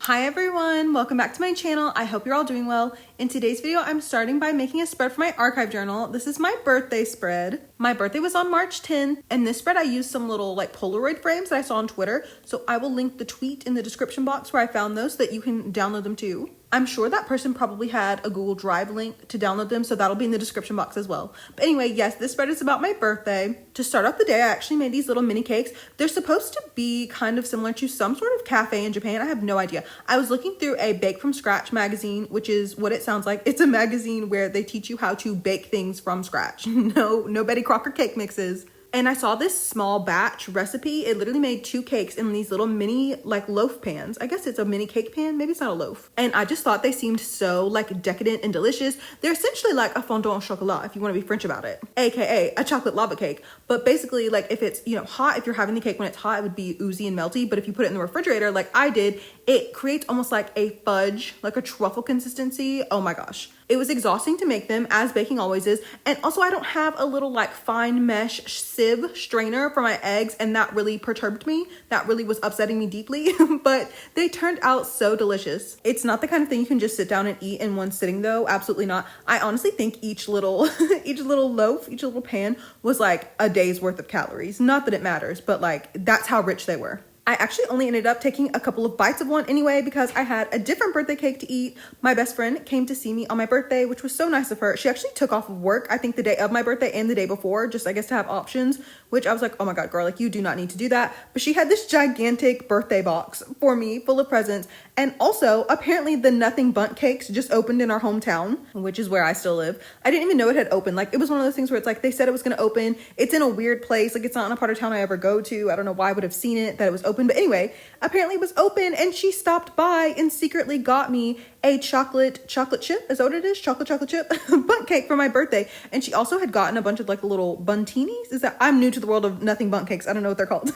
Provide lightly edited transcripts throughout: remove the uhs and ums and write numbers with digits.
Hi everyone, welcome back to my channel. I hope you're all doing well. In today's video, I'm starting by making a spread for my archive journal. This is my birthday spread. My birthday was on March 10th, and this spread I used some little like Polaroid frames that I saw on Twitter. So I will link the tweet in the description box where I found those so that you can download them too. I'm sure that person probably had a Google Drive link to download them, so that'll be in the description box as well. But anyway, yes, this spread is about my birthday. To start off the day, I actually made these little mini cakes. They're supposed to be kind of similar to some sort of cafe in Japan. I have no idea. I was looking through a Bake from Scratch magazine, which is what it sounds like. It's a magazine where they teach you how to bake things from scratch. No Betty Crocker cake mixes. And I saw this small batch recipe. It literally made 2 cakes in these little mini like loaf pans. I guess it's a mini cake pan. Maybe it's not a loaf. And I just thought they seemed so like decadent and delicious. They're essentially like a fondant au chocolat if you want to be French about it, aka a chocolate lava cake. But basically, like if it's, hot, if you're having the cake when it's hot, it would be oozy and melty. But if you put it in the refrigerator like I did, it creates almost like a fudge, like a truffle consistency. Oh my gosh. It was exhausting to make them, as baking always is. And also I don't have a little like fine mesh sieve strainer for my eggs, and that really perturbed me. That really was upsetting me deeply, but they turned out so delicious. It's not the kind of thing you can just sit down and eat in one sitting though. Absolutely not. I honestly think each little, each little loaf, each little pan was like a day's worth of calories. Not that it matters, but like that's how rich they were. I actually only ended up taking a couple of bites of one anyway because I had a different birthday cake to eat. My best friend came to see me on my birthday, which was so nice of her. She actually took off of work, I think the day of my birthday and the day before, just I guess to have options, which I was like, oh my God, girl, like you do not need to do that. But she had this gigantic birthday box for me full of presents. And also apparently the Nothing Bundt cakes just opened in our hometown, which is where I still live. I didn't even know it had opened. Like it was one of those things where it's like, they said it was going to open. It's in a weird place. Like it's not in a part of town I ever go to. I don't know why I would have seen it, that it was open. But anyway, apparently it was open and she stopped by and secretly got me a chocolate chip. Is that what it is? Chocolate chip bundt cake for my birthday. And she also had gotten a bunch of like the little buntinis. I'm new to the world of Nothing Bundt cakes. I don't know what they're called,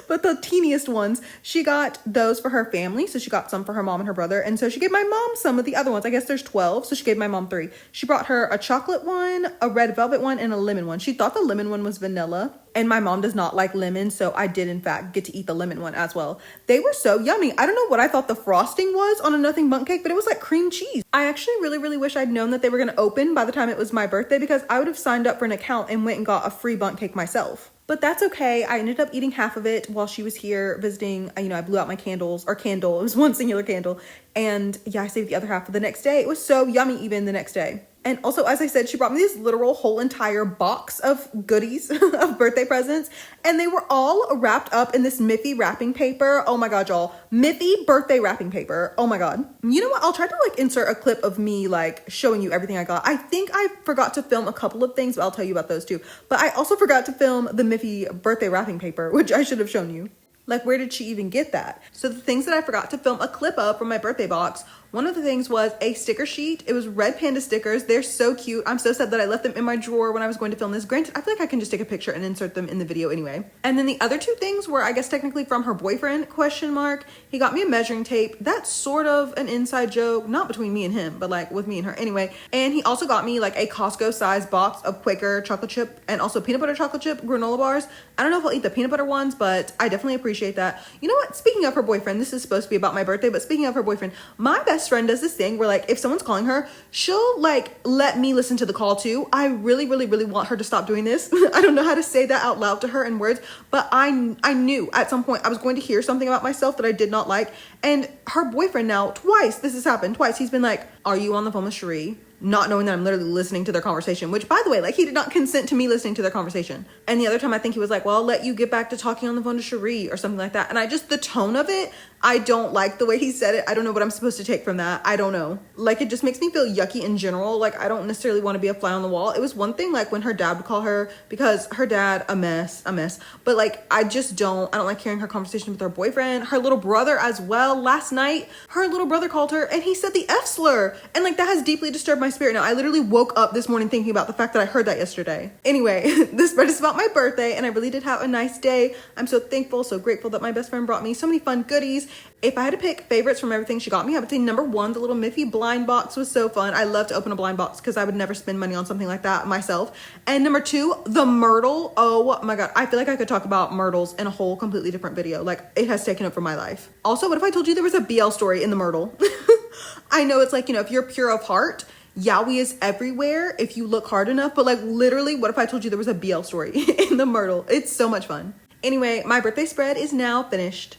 but the teeniest ones. She got those for her family. So she got some for her mom and her brother. And so she gave my mom some of the other ones. I guess there's 12. So she gave my mom 3. She brought her a chocolate one, a red velvet one, and a lemon one. She thought the lemon one was vanilla. And my mom does not like lemon, so I did in fact get to eat the lemon one as well. They were so yummy. I don't know what I thought the frosting was on a Nothing Bundt cake, but it was like cream cheese. I actually really wish I'd known that they were gonna open by the time it was my birthday, because I would have signed up for an account and went and got a free bundt cake myself. But that's okay. I ended up eating half of it while she was here visiting. I blew out my candle. It was one singular candle. And yeah, I saved the other half for the next day. It was so yummy even the next day. And also, as I said, she brought me this literal whole entire box of goodies, of birthday presents. And they were all wrapped up in this Miffy wrapping paper. Oh my God, y'all. Miffy birthday wrapping paper. Oh my God. You know what? I'll try to like insert a clip of me like showing you everything I got. I think I forgot to film a couple of things, but I'll tell you about those too. But I also forgot to film the Miffy birthday wrapping paper, which I should have shown you. Like, where did she even get that? So the things that I forgot to film a clip of from my birthday box, one of the things was a sticker sheet. It was red panda stickers. They're so cute. I'm so sad that I left them in my drawer when I was going to film this. Granted, I feel like I can just take a picture and insert them in the video anyway. And then the other 2 things were, I guess, technically from her boyfriend, question mark. He got me a measuring tape. That's sort of an inside joke, not between me and him, but like with me and her anyway. And he also got me like a Costco size box of Quaker chocolate chip and also peanut butter chocolate chip granola bars. I don't know if I'll eat the peanut butter ones, but I definitely appreciate that. You know what? Speaking of her boyfriend, this is supposed to be about my birthday, but speaking of her boyfriend, my best friend does this thing where like if someone's calling her, she'll like let me listen to the call too. I really want her to stop doing this. I don't know how to say that out loud to her in words, but I knew at some point I was going to hear something about myself that I did not like. And her boyfriend now, twice, this has happened twice. He's been like, are you on the phone with Sheree? Not knowing that I'm literally listening to their conversation, which by the way, like he did not consent to me listening to their conversation. And the other time I think he was like, well, I'll let you get back to talking on the phone to Sheree or something like that. And the tone of it, I don't like the way he said it. I don't know what I'm supposed to take from that. I don't know. Like it just makes me feel yucky in general. Like I don't necessarily want to be a fly on the wall. It was one thing like when her dad would call her, because her dad, a mess. But like, I don't like hearing her conversation with her boyfriend, her little brother as well. Last night, her little brother called her and he said the F slur. her. And like that has deeply disturbed my spirit. Now I literally woke up this morning thinking about the fact that I heard that yesterday. Anyway, this spread is about my birthday and I really did have a nice day. I'm so thankful, so grateful that my best friend brought me so many fun goodies. If I had to pick favorites from everything she got me, I would say number one, the little Miffy blind box was so fun. I love to open a blind box because I would never spend money on something like that myself. And number two, the murdle. Oh my God. I feel like I could talk about myrtles in a whole completely different video. Like it has taken over my life. Also, what if I told you there was a BL story in the myrtle? I know it's like, if you're pure of heart, yaoi is everywhere if you look hard enough. But like literally, what if I told you there was a BL story in the myrtle? It's so much fun. Anyway, my birthday spread is now finished.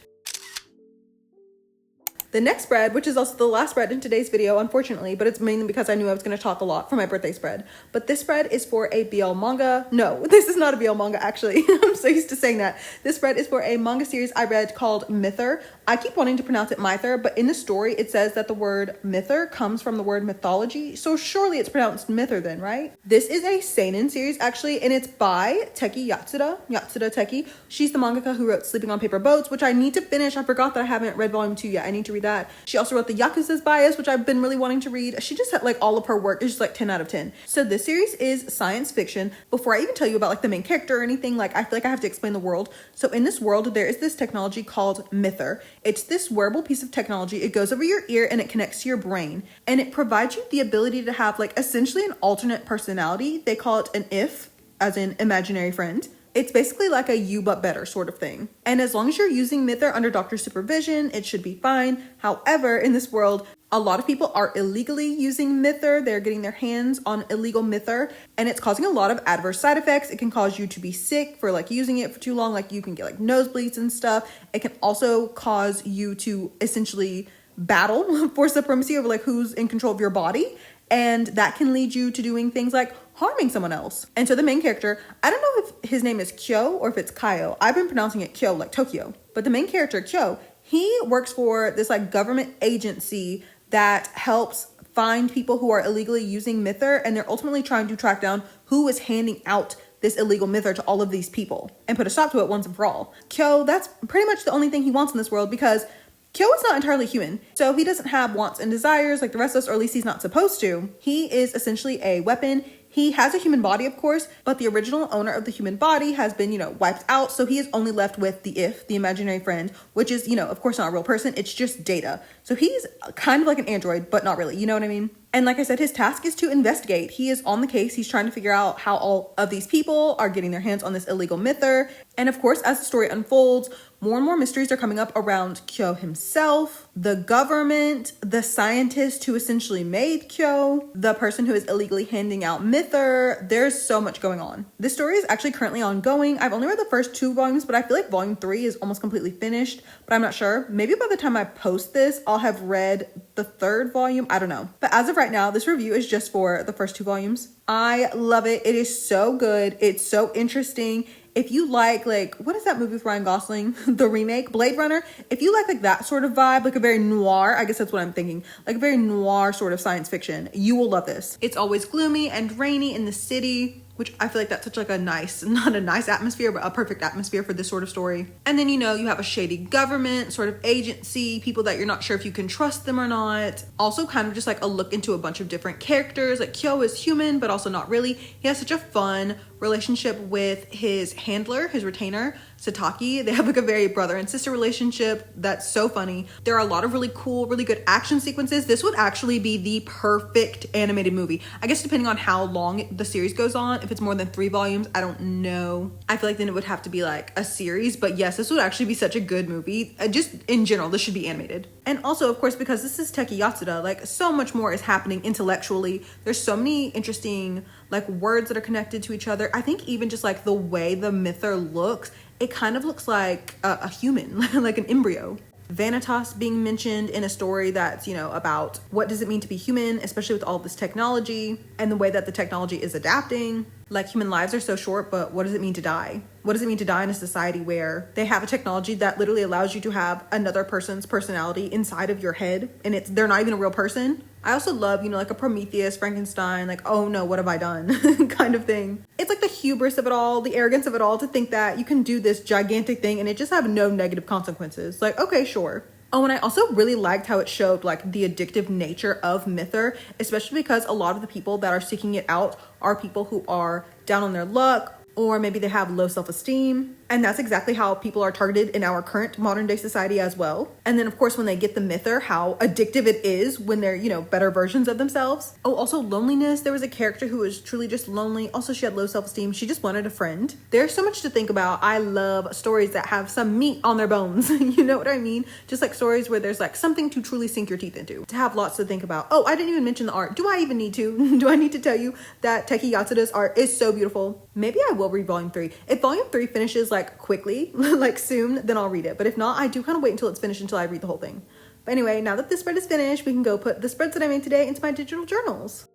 The next spread, which is also the last spread in today's video, unfortunately, but it's mainly because I knew I was going to talk a lot for my birthday spread. But this spread is for a BL manga. No, this is not a BL manga, actually. I'm so used to saying that. This spread is for a manga series I read called Myther. I keep wanting to pronounce it Myther, but in the story, it says that the word Myther comes from the word mythology. So surely it's pronounced Myther then, right? This is a seinen series, actually, and it's by Teki Yatsuda Teki. She's the mangaka who wrote Sleeping on Paper Boats, which I need to finish. I forgot that I haven't read volume 2 yet. I need to read that. She also wrote the Yakuza's Bias, which I've been really wanting to read. She just had like all of her work is just like 10 out of 10. So this series is science fiction. Before I even tell you about like the main character or anything, like I feel like I have to explain the world. So in this world, there is this technology called Myther. It's this wearable piece of technology. It goes over your ear and it connects to your brain. And it provides you the ability to have like essentially an alternate personality. They call it an if, as in imaginary friend. It's basically like a you but better sort of thing. And as long as you're using Myther under doctor supervision, it should be fine. However, in this world, a lot of people are illegally using Myther. They're getting their hands on illegal Myther, and it's causing a lot of adverse side effects. It can cause you to be sick for like using it for too long. Like you can get like nosebleeds and stuff. It can also cause you to essentially battle for supremacy over like who's in control of your body. And that can lead you to doing things like harming someone else. And so the main character, I don't know if his name is Kyo or if it's Kaio. I've been pronouncing it Kyo, like Tokyo. But the main character, Kyo, he works for this like government agency that helps find people who are illegally using Myther. And they're ultimately trying to track down who is handing out this illegal Myther to all of these people and put a stop to it once and for all. Kyo, that's pretty much the only thing he wants in this world because Kyo is not entirely human, so he doesn't have wants and desires like the rest of us, or at least he's not supposed to. He is essentially a weapon. He has a human body, of course, but the original owner of the human body has been, wiped out. So he is only left with the if, the imaginary friend, which is, of course not a real person. It's just data. So he's kind of like an android, but not really. You know what I mean? And like I said, his task is to investigate. He is on the case. He's trying to figure out how all of these people are getting their hands on this illegal Myther. And of course, as the story unfolds, more and more mysteries are coming up around Kyo himself, the government, the scientist who essentially made Kyo, the person who is illegally handing out Myther. There's so much going on. This story is actually currently ongoing. I've only read the first 2 volumes, but I feel like volume 3 is almost completely finished, but I'm not sure. Maybe by the time I post this, I'll have read the 3rd volume. I don't know. But as of right now, this review is just for the first 2 volumes. I love it. It is so good. It's so interesting. If you like, what is that movie with Ryan Gosling? The remake, Blade Runner. If you like that sort of vibe, like a very noir, I guess that's what I'm thinking, like a very noir sort of science fiction, you will love this. It's always gloomy and rainy in the city, which I feel like that's such like a nice, not a nice atmosphere, but a perfect atmosphere for this sort of story. And then, you have a shady government sort of agency, people that you're not sure if you can trust them or not. Also kind of just like a look into a bunch of different characters. Like Kyo is human, but also not really. He has such a fun relationship with his handler, his retainer, Sataki. They have like a very brother and sister relationship that's so funny. There are a lot of really cool, really good action sequences. This would actually be the perfect animated movie. I guess depending on how long the series goes on, if it's more than 3 volumes, I don't know. I feel like then it would have to be like a series, but yes, this would actually be such a good movie. Just in general, this should be animated. And also, of course, because this is Teki Yatsuda, like so much more is happening intellectually. There's so many interesting like words that are connected to each other. I think even just like the way the Myther looks, it kind of looks like a human, like an embryo. Vanitas being mentioned in a story that's, about what does it mean to be human, especially with all this technology and the way that the technology is adapting. Like human lives are so short, but what does it mean to die? What does it mean to die in a society where they have a technology that literally allows you to have another person's personality inside of your head and they're not even a real person? I also love, like a Prometheus, Frankenstein, like, oh no, what have I done kind of thing. It's like the hubris of it all, the arrogance of it all to think that you can do this gigantic thing and it just have no negative consequences. Like, okay, sure. Oh, and I also really liked how it showed like the addictive nature of Myther, especially because a lot of the people that are seeking it out are people who are down on their luck, or maybe they have low self-esteem. And that's exactly how people are targeted in our current modern day society as well. And then of course, when they get the Myther, how addictive it is when they're, you know, better versions of themselves. Oh, also loneliness. There was a character who was truly just lonely. Also, she had low self-esteem. She just wanted a friend. There's so much to think about. I love stories that have some meat on their bones. You know what I mean? Just like stories where there's like something to truly sink your teeth into, to have lots to think about. Oh, I didn't even mention the art. Do I even need to? Do I need to tell you that Teki Yatsuda's art is so beautiful? Maybe I will read volume 3. If volume 3 finishes like quickly, like soon, then I'll read it. But if not, I do kind of wait until it's finished until I read the whole thing. But anyway, now that this spread is finished, we can go put the spreads that I made today into my digital journals.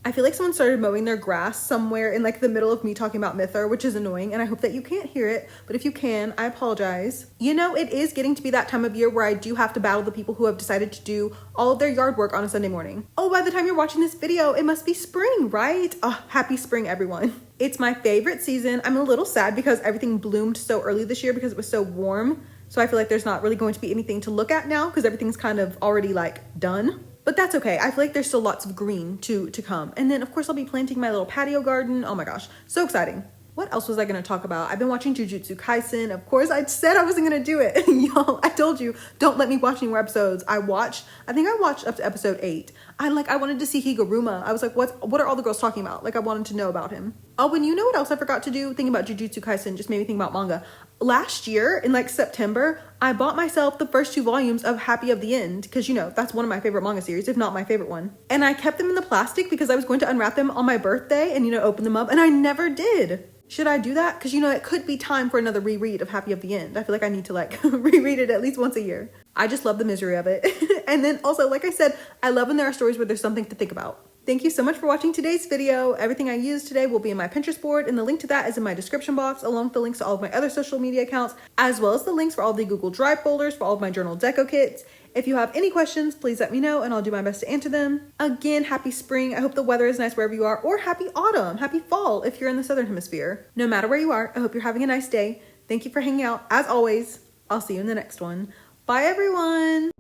I feel like someone started mowing their grass somewhere in like the middle of me talking about Myther, which is annoying, and I hope that you can't hear it, but if you can, I apologize. You know, it is getting to be that time of year where I do have to battle the people who have decided to do all of their yard work on a Sunday morning. Oh, by the time you're watching this video, it must be spring, right? Oh, happy spring, everyone. It's my favorite season. I'm a little sad because everything bloomed so early this year because it was so warm. So I feel like there's not really going to be anything to look at now because everything's kind of already like done. But that's okay. I feel like there's still lots of green to come. And then of course I'll be planting my little patio garden. Oh my gosh, so exciting. What else was I gonna talk about? I've been watching Jujutsu Kaisen. Of course, I said I wasn't gonna do it. Y'all, I told you, don't let me watch any more episodes. I think I watched up to episode 8. I wanted to see Higuruma. I was like, what are all the girls talking about? Like I wanted to know about him. Oh, and you know what else I forgot to do? Thinking about Jujutsu Kaisen just made me think about manga. Last year in like September, I bought myself the first 2 volumes of Happy of the End because, you know, that's one of my favorite manga series, if not my favorite one. And I kept them in the plastic because I was going to unwrap them on my birthday and, you know, open them up, and I never did. Should I do that? Because, you know, it could be time for another reread of Happy of the End. I feel like I need to like reread it at least once a year. I just love the misery of it. And then also, like I said, I love when there are stories where there's something to think about. Thank you so much for watching today's video. Everything I used today will be in my Pinterest board, and the link to that is in my description box, along with the links to all of my other social media accounts, as well as the links for all the Google Drive folders for all of my journal deco kits. If you have any questions, please let me know and I'll do my best to answer them. Again, happy spring. I hope the weather is nice wherever you are, or happy autumn, happy fall if you're in the Southern Hemisphere. No matter where you are, I hope you're having a nice day. Thank you for hanging out. As always, I'll see you in the next one. Bye, everyone.